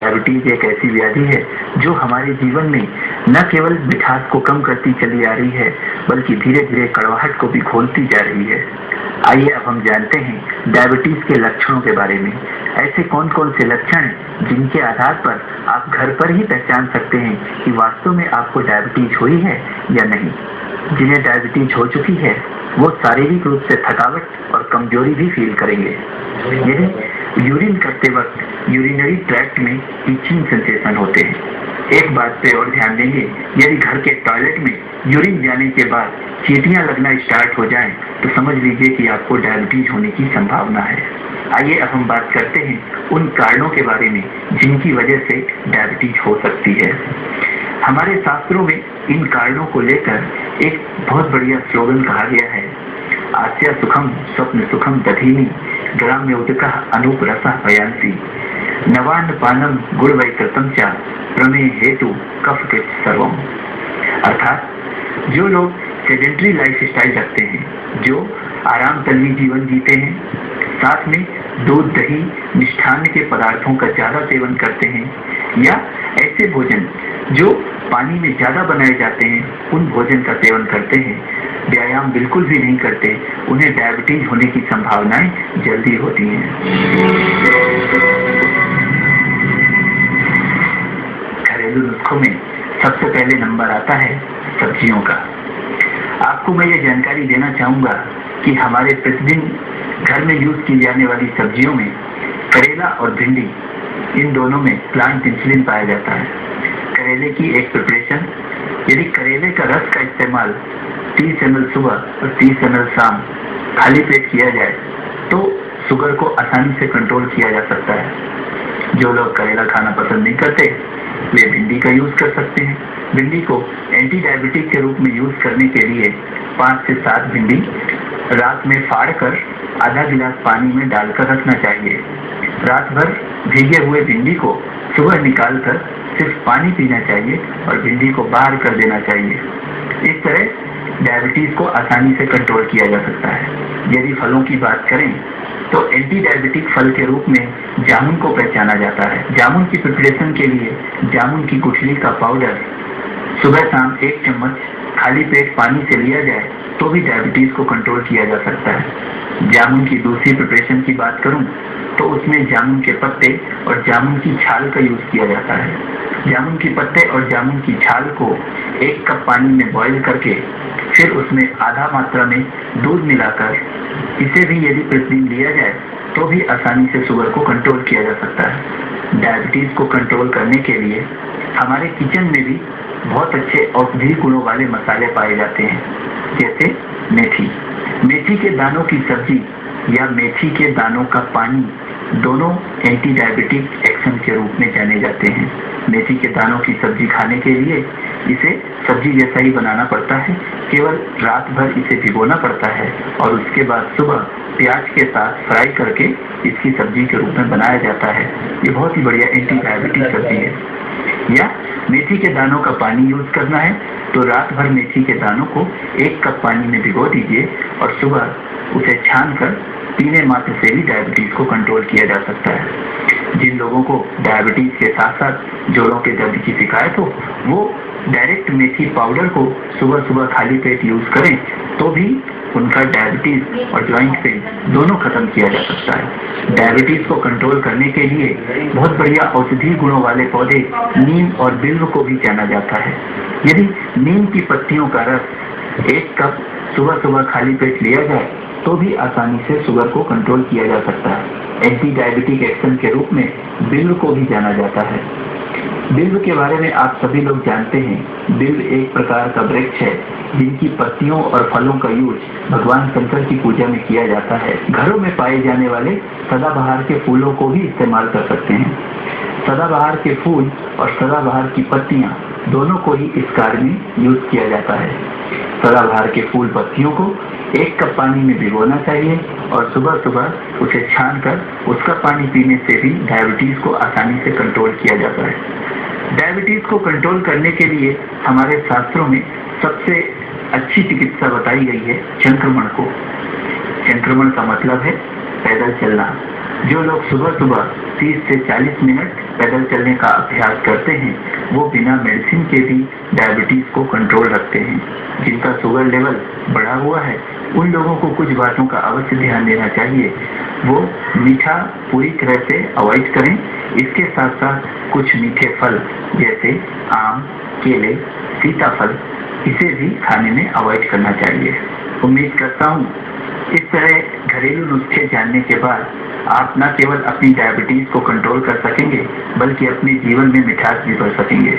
Diabetes एक ऐसी व्याधि है जो हमारे जीवन में न केवल मिठास को कम करती चली आ रही है, बल्कि धीरे धीरे कड़वाहट को भी खोलती जा रही है। आइए अब हम जानते हैं डायबिटीज के लक्षणों के बारे में। ऐसे कौन कौन से लक्षण हैं जिनके आधार पर आप घर पर ही पहचान सकते हैं कि वास्तव में आपको डायबिटीज हुई है या नहीं। जिन्हें डायबिटीज हो चुकी है वो शारीरिक रूप से थकावट और कमजोरी भी फील करेंगे। यदि यूरिन करते वक्त यूरिनरी ट्रैक्ट में इचिंग सेंसेशन होते हैं। एक बात पे और ध्यान देंगे, यदि घर के टॉयलेट में यूरिन जाने के बाद चींटियां लगना स्टार्ट हो जाएं, तो समझ लीजिए कि आपको डायबिटीज होने की संभावना है। आइए अब हम बात करते हैं उन कारणों के बारे में जिनकी वजह से डायबिटीज हो सकती है। हमारे शास्त्रों में इन कारणों को लेकर एक बहुत बढ़िया स्लोगन कहा गया है, आस्या सुखम स्वप्न सुखम दधीनि ग्राम्य उदकः अनूप रसः पयांसी नवान्न पानम गुड़ वैकृतम च प्रमेय हेतु कफ के सर्वम। अर्थात जो लोग सेडेंटरी लाइफ स्टाइल रखते हैं, जो आराम तल्ली जीवन जीते हैं, साथ में दूध दही मिष्ठान्न के पदार्थों का ज्यादा सेवन करते हैं, या ऐसे भोजन जो पानी में ज्यादा बनाए जाते हैं उन भोजन का सेवन करते हैं, व्यायाम बिल्कुल भी नहीं करते, उन्हें डायबिटीज होने की संभावनाएं जल्दी होती हैं। घरेलू नुस्खों में सबसे पहले नंबर आता है सब्जियों का। आपको मैं ये जानकारी देना चाहूंगा कि हमारे प्रतिदिन घर में यूज की जाने वाली सब्जियों में करेला और भिंडी, इन दोनों में प्लांट इंसुलिन पाया जाता है। करेले की एक प्रिपरेशन, यदि करेले का रस का इस्तेमाल 30 ml सुबह और 30 ml शाम खाली पेट किया जाए तो शुगर को आसानी से कंट्रोल किया जा सकता है। जो लोग करेला खाना पसंद नहीं करते वे भिंडी का यूज कर सकते हैं। भिंडी को एंटी डायबिटिक के रूप में यूज करने के लिए 5 से 7 भिंडी रात में फाड़ कर आधा गिलास पानी में डालकर रखना चाहिए। रात भर भीगे हुए भिंडी को सुबह निकालकर सिर्फ पानी पीना चाहिए और भिंडी को बाहर कर देना चाहिए। इस तरह डायबिटीज को आसानी से कंट्रोल किया जा सकता है। यदि फलों की बात करें तो एंटी डायबिटिक फल के रूप में जामुन को पहचाना जाता है। जामुन की प्रिपरेशन के लिए जामुन की गुठली का पाउडर सुबह शाम 1 चम्मच खाली पेट पानी से लिया जाए तो भी डायबिटीज को कंट्रोल किया जा सकता है। जामुन की दूसरी प्रिपरेशन की बात करूं तो उसमें जामुन के पत्ते और जामुन की छाल का यूज किया जाता है। जामुन के पत्ते और जामुन की छाल को 1 कप पानी में बॉईल करके फिर उसमें आधा मात्रा में दूध मिलाकर इसे भी यदि प्रतिदिन लिया जाए तो भी आसानी से शुगर को कंट्रोल किया जा सकता है। डायबिटीज को कंट्रोल करने के लिए हमारे किचन में भी बहुत अच्छे औषधीय गुणों वाले मसाले पाए जाते हैं, जैसे मेथी। मेथी के दानों की सब्जी या मेथी के दानों का पानी दोनों एंटी डायबिटिक एक्शन के रूप में जाने जाते हैं। मेथी के दानों की सब्जी खाने के लिए इसे सब्जी जैसा ही बनाना पड़ता है, केवल रात भर इसे भिगोना पड़ता है और उसके बाद सुबह प्याज के साथ फ्राई करके इसकी सब्जी के रूप में बनाया जाता है। ये बहुत ही बढ़िया एंटी डायबिटिक सब्जी है। या मेथी के दानों का पानी यूज करना है तो रात भर मेथी के दानों को 1 कप पानी में भिगो दीजिए और सुबह उसे छान कर पीने मात्र से भी डायबिटीज को कंट्रोल किया जा सकता है। जिन लोगों को डायबिटीज के साथ साथ जोड़ों के दर्द की शिकायत हो वो डायरेक्ट मेथी पाउडर को सुबह सुबह खाली पेट यूज करें तो भी उनका डायबिटीज और जॉइंट पेन दोनों खत्म किया जा सकता है। डायबिटीज को कंट्रोल करने के लिए बहुत बढ़िया औषधीय गुणों वाले पौधे नीम और बिल्व को भी जाना जाता है। यदि नीम की पत्तियों का रस 1 कप सुबह सुबह खाली पेट लिया जाए तो भी आसानी से शुगर को कंट्रोल किया जा सकता है। एंटी डायबिटिक एक्शन के रूप में बिल्व को भी जाना जाता है। बिल्व के बारे में आप सभी लोग जानते हैं। बिल्व एक प्रकार का वृक्ष है जिनकी पत्तियों और फलों का यूज भगवान शंकर की पूजा में किया जाता है। घरों में पाए जाने वाले सदाबहार के फूलों को भी इस्तेमाल कर सकते हैं। सदाबहार के फूल और सदाबहार की पत्तियां दोनों को ही इस कार्य में यूज किया जाता है। सदाबहार के फूल पत्तियों को 1 कप पानी में भिगोना चाहिए और सुबह सुबह उसे छान कर उसका पानी पीने से भी डायबिटीज को आसानी से कंट्रोल किया जाता है। डायबिटीज को कंट्रोल करने के लिए हमारे शास्त्रों में सबसे अच्छी चिकित्सा बताई गई है संक्रमण को। संक्रमण का मतलब है पैदल चलना। जो लोग सुबह सुबह 30 से 40 मिनट पैदल चलने का अभ्यास करते हैं वो बिना मेडिसिन के भी डायबिटीज को कंट्रोल रखते हैं। जिनका शुगर लेवल बढ़ा हुआ है उन लोगों को कुछ बातों का अवश्य ध्यान देना चाहिए। वो मीठा पूरी तरह से अवॉइड करें। इसके साथ साथ कुछ मीठे फल जैसे आम, केले, सीताफल इसे भी खाने में अवॉइड करना चाहिए। उम्मीद करता हूँ इस तरह घरेलू नुस्खे जानने के बाद आप न केवल अपनी डायबिटीज को कंट्रोल कर सकेंगे बल्कि अपने जीवन में मिठास भी भर सकेंगे।